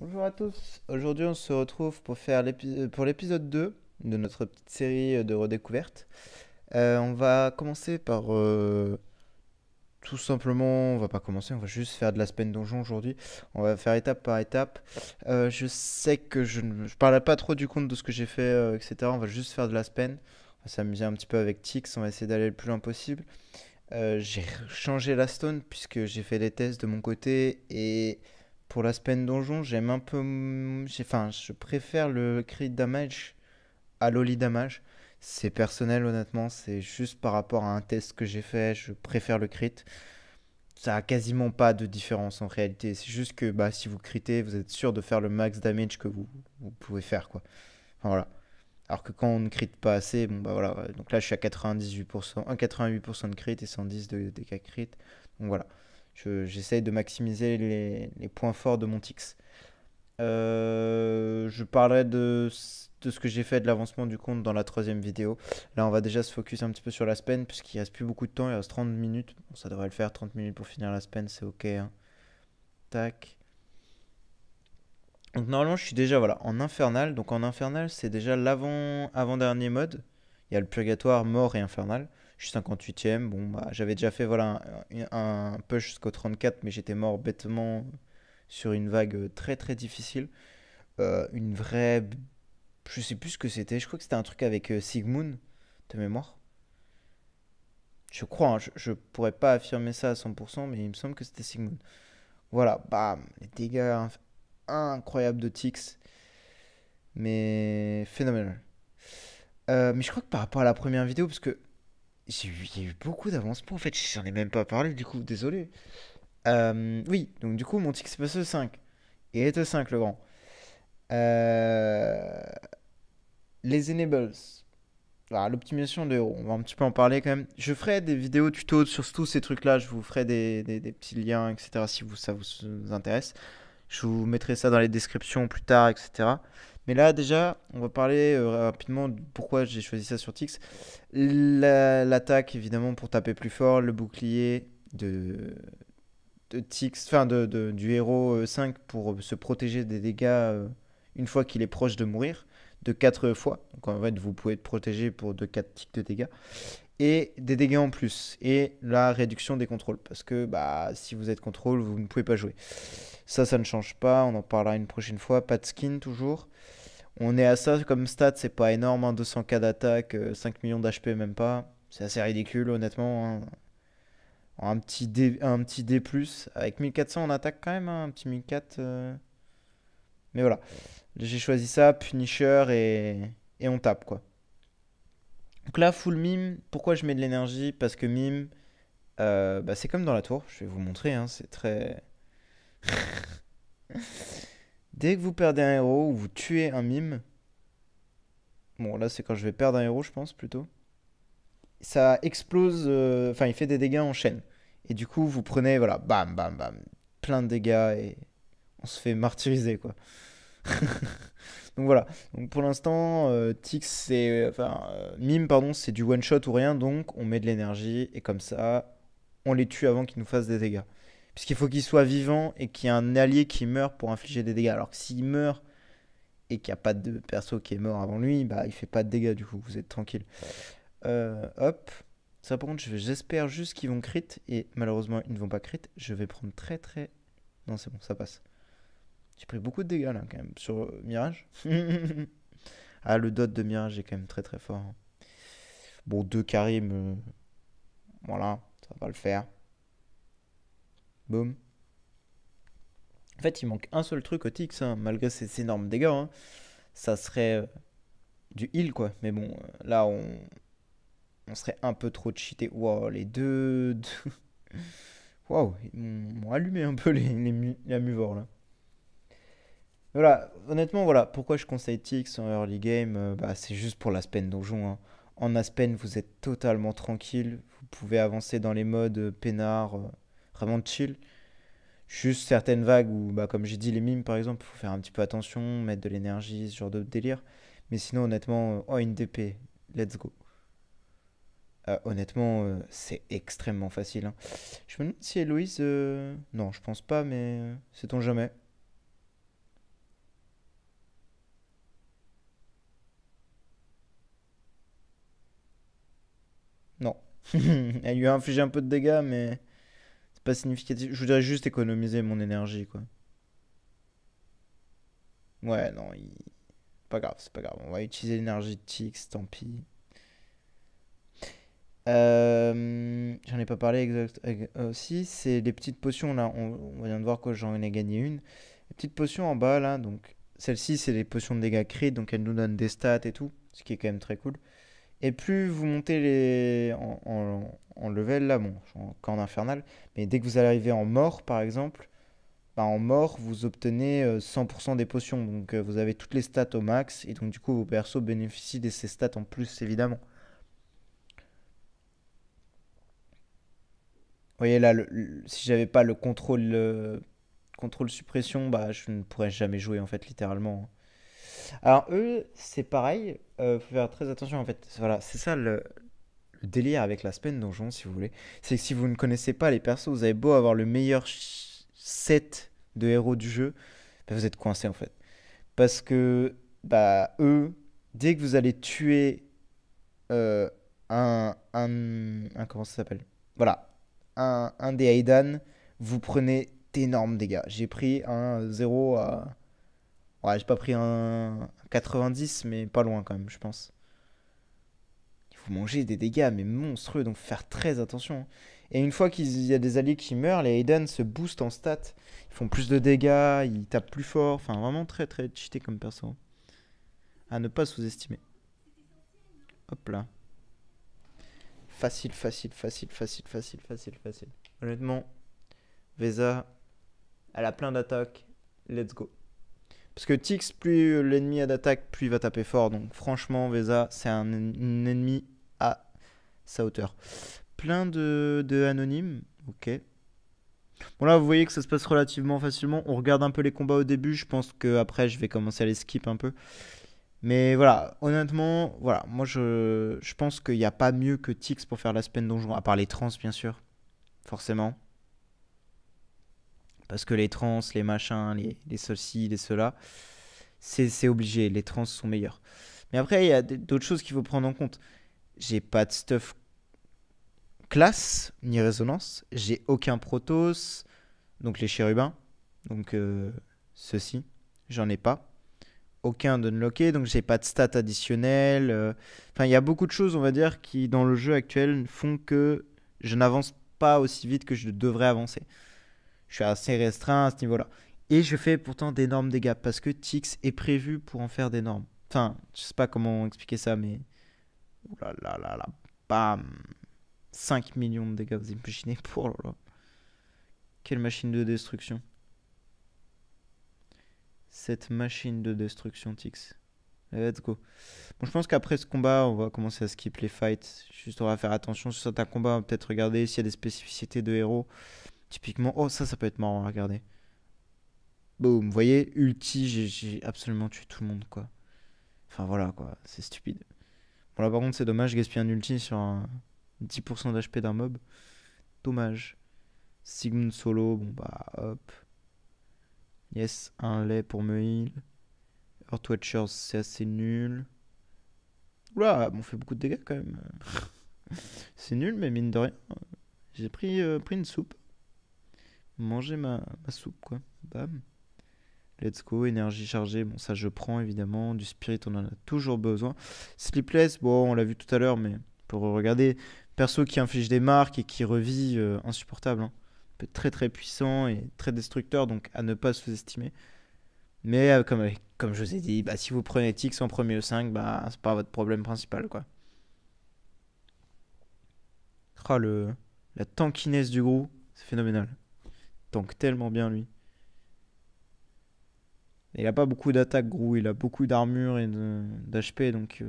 Bonjour à tous. Aujourd'hui, on se retrouve pour faire pour l'épisode 2 de notre petite série de redécouvertes. On va commencer par tout simplement, on va pas commencer, on va juste faire de la spin donjon aujourd'hui. On va faire étape par étape. Je sais que je parlerai pas trop du compte de ce que j'ai fait, etc. On va juste faire de la spin. On va s'amuser un petit peu avec Tix, on va essayer d'aller le plus loin possible. J'ai changé la stone puisque j'ai fait les tests de mon côté et pour la spin donjon, j'aime un peu. Enfin, je préfère le crit damage à l'holy damage. C'est personnel, honnêtement, c'est juste par rapport à un test que j'ai fait, je préfère le crit. Ça a quasiment pas de différence en réalité. C'est juste que bah, si vous critez, vous êtes sûr de faire le max damage que vous pouvez faire, quoi. Enfin, voilà. Alors que quand on ne crit pas assez, bon bah voilà. Ouais. Donc là, je suis à 98%, 88% de crit et 110 de dégâts crit. Donc voilà. J'essaye de maximiser les points forts de mon Tix. Je parlerai de ce que j'ai fait de l'avancement du compte dans la troisième vidéo. Là, on va déjà se focus un petit peu sur la spin, puisqu'il reste plus beaucoup de temps, il reste 30 minutes. Bon, ça devrait le faire, 30 minutes pour finir la spin, c'est ok, hein. Tac. Donc normalement, je suis déjà voilà, en infernal. Donc en infernal, c'est déjà avant-dernier mode. Il y a le purgatoire, mort et infernal. Je suis 58ème. Bon, bah, j'avais déjà fait voilà, un push jusqu'au 34, mais j'étais mort bêtement sur une vague très très difficile. Une vraie. Je sais plus ce que c'était. Je crois que c'était un truc avec Sigmund, de mémoire. Je crois, hein, je pourrais pas affirmer ça à 100%, mais il me semble que c'était Sigmund. Voilà, bam, les dégâts incroyables de Tix, mais phénoménal. Mais je crois que par rapport à la première vidéo, parce que il y a eu beaucoup d'avancement, en fait, j'en ai même pas parlé, du coup, désolé. Oui, donc du coup, mon Tix passe au 5. Et est au 5, le grand. Euh, les enables. Voilà, l'optimisation de héros, on va un petit peu en parler quand même. Je ferai des vidéos tuto sur tous ces trucs-là, je vous ferai des petits liens, etc. si ça vous intéresse. Je vous mettrai ça dans les descriptions plus tard, etc. Mais là, déjà, on va parler rapidement de pourquoi j'ai choisi ça sur Tix. L'attaque, évidemment, pour taper plus fort, le bouclier de Tix, enfin du héros 5 pour se protéger des dégâts une fois qu'il est proche de mourir, de 4 fois. Donc en fait, vous pouvez être protégé pour de 4 tics de dégâts. Et des dégâts en plus. Et la réduction des contrôles. Parce que bah, si vous êtes contrôle, vous ne pouvez pas jouer. Ça ne change pas. On en parlera une prochaine fois. Pas de skin toujours. On est à ça comme stat. C'est pas énorme. Hein, 200k d'attaque, 5 millions d'HP même pas. C'est assez ridicule honnêtement. Hein. Un petit D+, avec 1400 en attaque quand même, hein, un petit 1400. Mais voilà, j'ai choisi ça, Punisher et on tape quoi. Donc là, full mime, pourquoi je mets de l'énergie? Parce que mime, bah, c'est comme dans la tour, je vais vous montrer, hein, c'est très... Dès que vous perdez un héros ou vous tuez un mime, bon là c'est quand je vais perdre un héros je pense plutôt, ça explose, enfin il fait des dégâts en chaîne. Et du coup vous prenez, voilà, bam bam bam, plein de dégâts et on se fait martyriser quoi. Donc voilà. Donc pour l'instant, Tix, c'est. Enfin, Mime, pardon, c'est du one shot ou rien. Donc on met de l'énergie et comme ça, on les tue avant qu'ils nous fassent des dégâts. Puisqu'il faut qu'ils soient vivants et qu'il y ait un allié qui meurt pour infliger des dégâts. Alors que s'il meurt et qu'il n'y a pas de perso qui est mort avant lui, bah il fait pas de dégâts du coup. Vous êtes tranquille. Hop. Ça par contre, j'espère juste qu'ils vont crit. Et malheureusement, ils ne vont pas crit. Je vais prendre très très. Non, c'est bon, ça passe. J'ai pris beaucoup de dégâts là quand même sur Mirage. Ah, le dot de Mirage est quand même très très fort. Hein. Bon, 2 Karim, voilà, ça va le faire. Boum. En fait, il manque un seul truc au Tix, hein, malgré ces énormes dégâts. Hein. Ça serait du heal, quoi. Mais bon, là, on serait un peu trop cheaté. Wow, les deux. Waouh, ils m'ont allumé un peu les muvors, là. Voilà, honnêtement, voilà, pourquoi je conseille Tix en early game, bah, c'est juste pour l'Aspen donjon. Hein. En Aspen, vous êtes totalement tranquille, vous pouvez avancer dans les modes peinard, vraiment chill. Juste certaines vagues où, bah, comme j'ai dit, les mimes par exemple, il faut faire un petit peu attention, mettre de l'énergie, ce genre de délire. Mais sinon, honnêtement, oh, une DP, let's go. Honnêtement, c'est extrêmement facile. Hein. Je me demande si Héloïse. Non, je pense pas, mais sait-on jamais. Elle lui a infligé un peu de dégâts, mais c'est pas significatif. Je voudrais juste économiser mon énergie, quoi. Ouais, non, pas grave, c'est pas grave. On va utiliser l'énergie de Tix, tant pis. J'en ai pas parlé aussi. C'est les petites potions là. On vient de voir que j'en ai gagné une. Les petites potions en bas là. Donc, celle-ci, c'est les potions de dégâts crit. Donc, elles nous donnent des stats et tout. Ce qui est quand même très cool. Et plus vous montez en level là, bon, en corne infernale. Mais dès que vous arrivez en mort par exemple, bah, en mort, vous obtenez 100% des potions. Donc, vous avez toutes les stats au max. Et donc, du coup, vos persos bénéficient de ces stats en plus évidemment. Vous voyez là, si j'avais pas le contrôle suppression, bah je ne pourrais jamais jouer en fait littéralement. Alors eux, c'est pareil, faut faire très attention en fait. Voilà, c'est ça le délire avec la Spen Donjon si vous voulez. C'est que si vous ne connaissez pas les persos, vous avez beau avoir le meilleur set de héros du jeu, bah, vous êtes coincé en fait. Parce que bah eux, dès que vous allez tuer euh, comment ça s'appelle? Voilà, un des Aidan, vous prenez d'énormes dégâts. J'ai pris un 0 à... Ouais, j'ai pas pris un 90, mais pas loin quand même, je pense. Vous mangez des dégâts, mais monstrueux, donc faut faire très attention. Et une fois qu'il y a des alliés qui meurent, les Aidan se boostent en stats. Ils font plus de dégâts, ils tapent plus fort. Enfin, vraiment très très cheaté comme perso. À ne pas sous-estimer. Hop là. Facile, facile, facile, facile, facile, facile, facile. Honnêtement, Vesa, elle a plein d'attaques. Let's go. Parce que Tix, plus l'ennemi a d'attaque, plus il va taper fort. Donc franchement, Vesa, c'est un ennemi à sa hauteur. Plein de anonymes. Ok. Bon là, vous voyez que ça se passe relativement facilement. On regarde un peu les combats au début. Je pense que après, je vais commencer à les skip un peu. Mais voilà, honnêtement, voilà, moi je pense qu'il n'y a pas mieux que Tix pour faire la semaine donjon, à part les trans bien sûr, forcément. Parce que les trans, les machins, les ceci, les cela, c'est obligé, les trans sont meilleurs. Mais après, il y a d'autres choses qu'il faut prendre en compte. J'ai pas de stuff classe ni résonance, j'ai aucun protos, donc les chérubins, donc ceci, j'en ai pas. Aucun d'unlocké, donc j'ai pas de stats additionnelles. Enfin, il y a beaucoup de choses, on va dire, qui dans le jeu actuel font que je n'avance pas aussi vite que je devrais avancer. Je suis assez restreint à ce niveau-là. Et je fais pourtant d'énormes dégâts parce que Tix est prévu pour en faire d'énormes. Enfin, je sais pas comment expliquer ça, mais. Ouh là là là là. Bam. 5 millions de dégâts, vous imaginez. Pour là là. Quelle machine de destruction. Cette machine de destruction, Tix. Let's go. Bon, je pense qu'après ce combat, on va commencer à skip les fights. Juste, on va faire attention sur certains combats. On va peut-être regarder s'il y a des spécificités de héros. Typiquement, oh, ça peut être marrant à regarder. Boum, vous voyez, ulti, j'ai absolument tué tout le monde, quoi. Enfin, voilà, quoi, c'est stupide. Bon, là, par contre, c'est dommage, gaspiller un ulti sur un 10% d'HP d'un mob. Dommage. Sigmund solo, bon, bah, hop. Yes, un lait pour me heal. Earthwatchers, c'est assez nul. Oula, on fait beaucoup de dégâts quand même. C'est nul, mais mine de rien. J'ai pris une soupe. Manger ma soupe, quoi. Bam. Let's go, énergie chargée, bon ça je prends évidemment, du spirit on en a toujours besoin. Sleepless, bon on l'a vu tout à l'heure, mais pour regarder, perso qui inflige des marques et qui revit, insupportable, hein. Peut être très très puissant et très destructeur, donc à ne pas sous-estimer. Mais comme je vous ai dit, bah, si vous prenez Tix en premier ou 5, bah, c'est pas votre problème principal quoi. Oh, la tankiness du gros, c'est phénoménal. Tank tellement bien lui. Il a pas beaucoup d'attaque, Grou. Il a beaucoup d'armure et d'HP, donc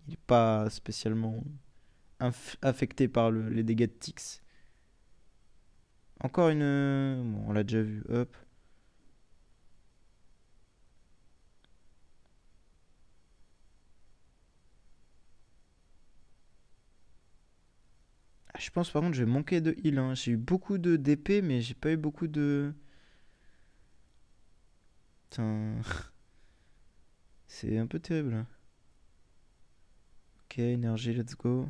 il est pas spécialement affecté par les dégâts de Tix. Encore une. Bon, on l'a déjà vu. Hop. Ah, je pense par contre, je vais manquer de heal, hein. J'ai eu beaucoup de d'épée, mais j'ai pas eu beaucoup de. Putain. C'est un peu terrible, hein. Ok, énergie, let's go.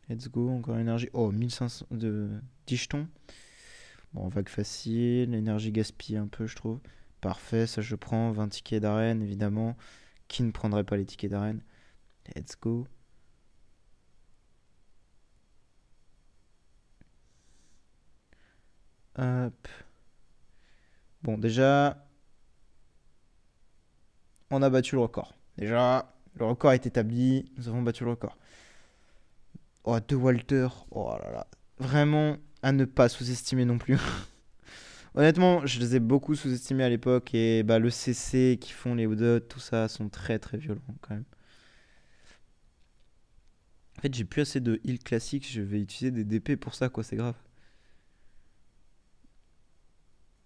Let's go, encore énergie. Oh, 1500 de 10 jetons. Bon, vague facile. Énergie gaspillée un peu, je trouve. Parfait, ça je prends. 20 tickets d'arène, évidemment. Qui ne prendrait pas les tickets d'arène? Let's go. Hop. Bon, déjà, on a battu le record. Déjà, le record est établi. Nous avons battu le record. Oh, deux Walter. Oh là là. Vraiment à ne pas sous-estimer non plus. Honnêtement, je les ai beaucoup sous-estimés à l'époque. Et bah, le CC qui font les dots, tout ça, sont très très violents quand même. En fait, j'ai plus assez de heal classique. Je vais utiliser des DP pour ça, quoi. C'est grave.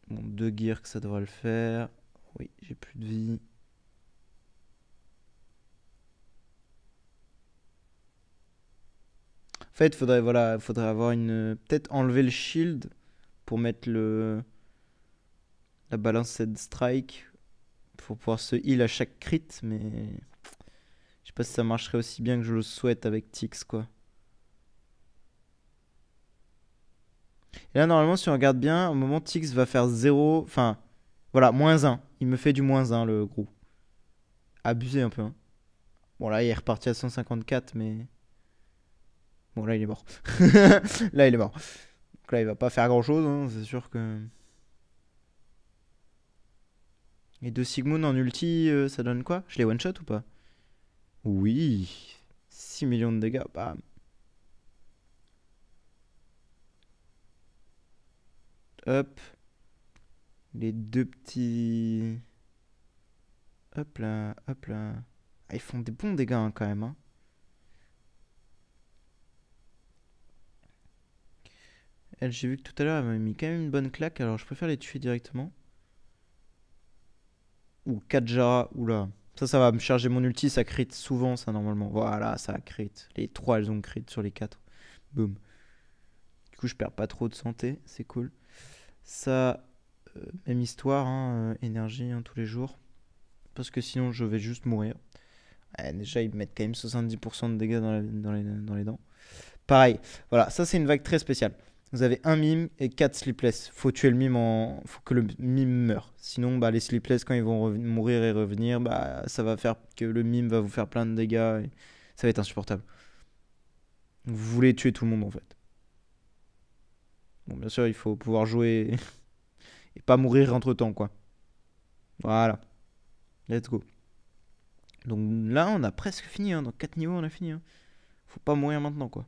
Bon, deux gears, ça devrait le faire. Oui, j'ai plus de vie. En fait, faudrait avoir une. Peut-être enlever le shield pour mettre la balanced strike pour pouvoir se heal à chaque crit, mais je sais pas si ça marcherait aussi bien que je le souhaite avec Tix, quoi. Et là, normalement, si on regarde bien, au moment Tix va faire 0, enfin, voilà, -1. Il me fait du -1, le gros. Abusé un peu, hein. Bon, là, il est reparti à 154, mais. Bon, là, il est mort. Là, il est mort. Donc là, il va pas faire grand chose, hein, c'est sûr que. Et deux Sigmund en ulti, ça donne quoi? Je les one-shot ou pas? Oui. 6 millions de dégâts, bam. Hop. Les deux petits. Hop là, hop là. Ah, ils font des bons dégâts hein, quand même, hein. Elle, j'ai vu que tout à l'heure, elle m'a mis quand même une bonne claque, alors je préfère les tuer directement. Ou Kajara, oula. Ça va me charger mon ulti, ça crit souvent, ça, normalement. Voilà, ça a crit. Les trois, elles ont crit sur les quatre. Boum. Du coup, je perds pas trop de santé, c'est cool. Ça, même histoire, hein, énergie hein, tous les jours. Parce que sinon, je vais juste mourir. Ouais, déjà, ils mettent quand même 70% de dégâts dans les dents. Pareil, voilà, ça c'est une vague très spéciale. Vous avez un mime et 4 sleepless. Faut tuer le mime faut que le mime meure. Sinon, bah, les sleepless, quand ils vont mourir et revenir, bah, ça va faire que le mime va vous faire plein de dégâts et ça va être insupportable. Vous voulez tuer tout le monde en fait. Bon, bien sûr, il faut pouvoir jouer et pas mourir entre temps, quoi. Voilà, let's go. Donc là, on a presque fini, hein. Dans 4 niveaux, on a fini, hein. Faut pas mourir maintenant, quoi.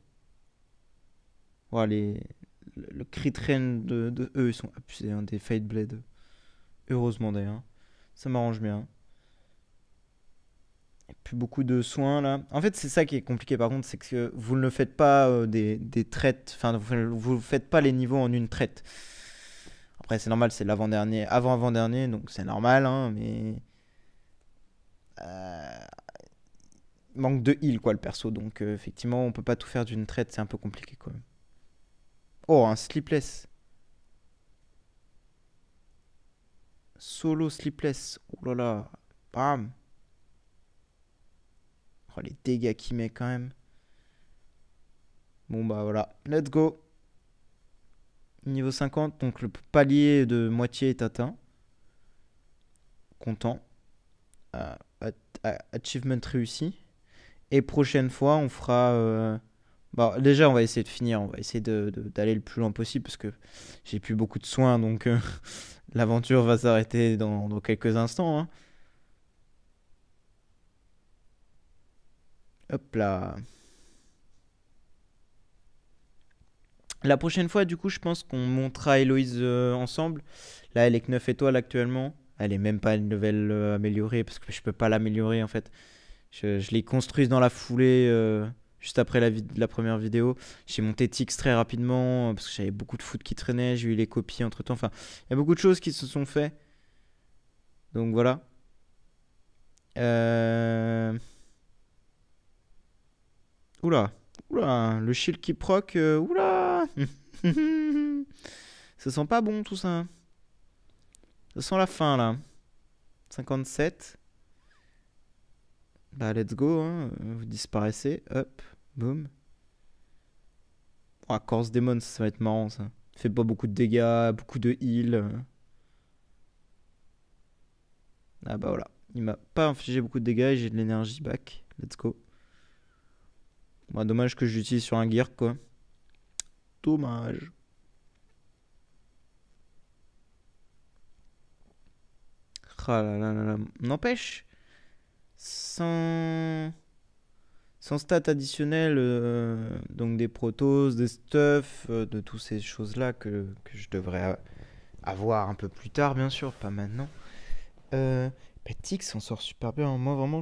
Voilà, le crit range de eux, ils sont abusés, hein, des Fade Blade. Heureusement d'ailleurs. Ça m'arrange bien. Et plus beaucoup de soins là. En fait, c'est ça qui est compliqué par contre, c'est que vous ne faites pas des traites. Enfin, vous ne faites pas les niveaux en une traite. Après, c'est normal, c'est l'avant-dernier, avant-avant-dernier, donc c'est normal, hein, mais. euh, manque de heal quoi le perso, donc effectivement, on peut pas tout faire d'une traite, c'est un peu compliqué quoi. Oh, un sleepless. Solo sleepless. Oh là là. Bam. Oh, les dégâts qu'il met quand même. Bon bah voilà, let's go. Niveau 50, donc le palier de moitié est atteint. Content. Euh, achievement réussi. Et prochaine fois, on fera. Bah, déjà, on va essayer de finir. On va essayer d'aller le plus loin possible parce que j'ai plus beaucoup de soins. Donc l'aventure va s'arrêter dans quelques instants, hein. Hop là. La prochaine fois, du coup, je pense qu'on montera Héloïse ensemble. Là, elle est que 9 étoiles actuellement. Elle est même pas une level améliorée parce que je peux pas l'améliorer en fait. Je l'ai construite dans la foulée juste après la première vidéo. J'ai monté Tix très rapidement parce que j'avais beaucoup de foot qui traînait. J'ai eu les copies entre temps. Enfin, il y a beaucoup de choses qui se sont faites. Donc voilà. Euh... Oula. Oula. Le shield qui proc. Oula. Ça sent pas bon tout ça. Ça sent la fin là. 57. Bah let's go, hein. Vous disparaissez. Hop. Boum. Ah, Corse Demon, ça va être marrant ça. Fait pas beaucoup de dégâts, beaucoup de heal. Ah bah voilà. Il m'a pas infligé beaucoup de dégâts et j'ai de l'énergie back. Let's go. Bah, dommage que j'utilise sur un gear quoi. Dommage. Ah là là là là. N'empêche, sans, sans stats additionnelles, donc des protos, des stuff, de toutes ces choses-là que je devrais avoir un peu plus tard, bien sûr, pas maintenant. Bah, Tix s'en sort super bien. Moi, vraiment,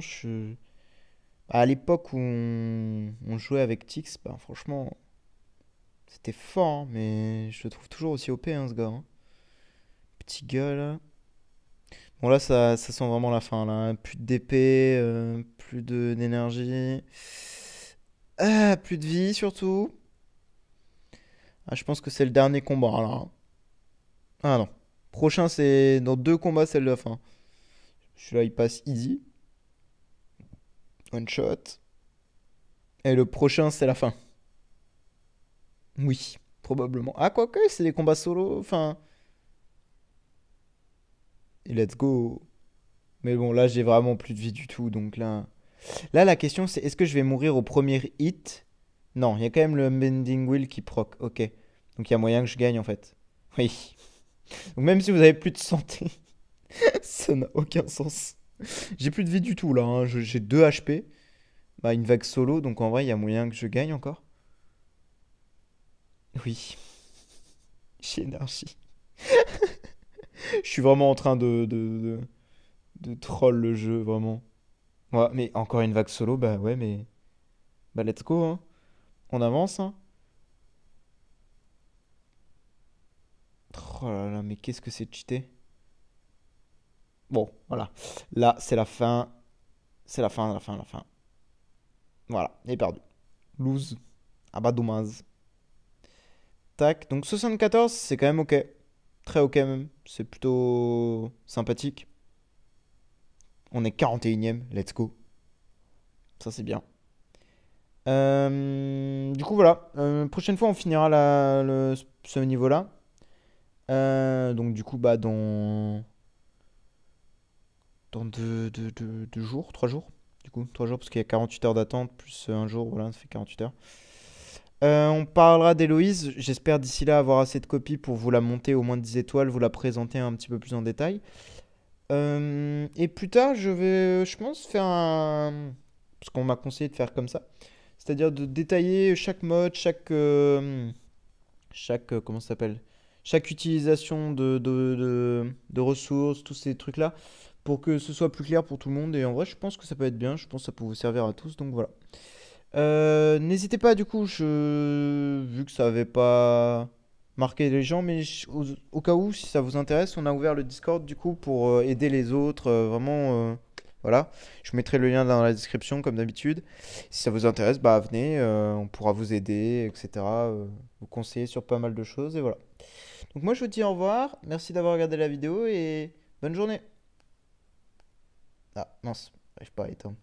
à l'époque où on jouait avec Tix, bah, franchement, c'était fort, hein, mais je le trouve toujours aussi OP, hein, ce gars, hein. Petit gars, là. Bon, là, ça sent vraiment la fin, là. Plus d'épée, plus d'énergie. Ah, plus de vie, surtout. Ah, je pense que c'est le dernier combat, là. Ah non. Prochain, c'est dans deux combats, c'est la fin. Celui-là, il passe easy. One shot. Et le prochain, c'est la fin. Oui, probablement. Ah, quoique, c'est des combats solo. Enfin, et let's go. Mais bon, là, j'ai vraiment plus de vie du tout. Donc là, la question, c'est est-ce que je vais mourir au premier hit? Non, il y a quand même le Mending Wheel qui proc. Ok. Donc il y a moyen que je gagne en fait. Oui. Donc même si vous avez plus de santé, ça n'a aucun sens. J'ai plus de vie du tout là, hein. J'ai 2 HP. Bah, une vague solo, donc en vrai, il y a moyen que je gagne encore. Oui, j'ai énergie. Je suis vraiment en train de troll le jeu, vraiment. Ouais, mais encore une vague solo, bah ouais, mais. Bah let's go, hein. On avance, hein. Oh là là, mais qu'est-ce que c'est cheaté. Bon, voilà. Là, c'est la fin. C'est la fin, la fin, la fin. Voilà, il est perdu. Lose. Ah bah dommage. Tac, donc 74, c'est quand même ok. Très ok même. C'est plutôt sympathique. On est 41ème, let's go. Ça c'est bien. Du coup voilà. Prochaine fois on finira ce niveau-là. Donc du coup bah dans deux jours, 3 jours. Du coup 3 jours parce qu'il y a 48 heures d'attente plus un jour, voilà, ça fait 48 heures. On parlera d'Héloïse. J'espère d'ici là avoir assez de copies pour vous la monter au moins de 10 étoiles, vous la présenter un petit peu plus en détail. Et plus tard, je pense, faire un. Parce qu'on m'a conseillé de faire comme ça. C'est-à-dire de détailler chaque mode, comment ça s'appelle? Chaque utilisation de ressources, tous ces trucs-là, pour que ce soit plus clair pour tout le monde. Et en vrai, je pense que ça peut être bien. Je pense que ça peut vous servir à tous. Donc voilà. N'hésitez pas, du coup, vu que ça avait pas marqué les gens, mais au cas où, si ça vous intéresse, on a ouvert le Discord, du coup, pour aider les autres. Vraiment, voilà. Je mettrai le lien dans la description, comme d'habitude. Si ça vous intéresse, bah venez, on pourra vous aider, etc. Vous conseiller sur pas mal de choses, et voilà. Donc moi, je vous dis au revoir. Merci d'avoir regardé la vidéo, et bonne journée. Ah, mince, j'arrive pas à éteindre.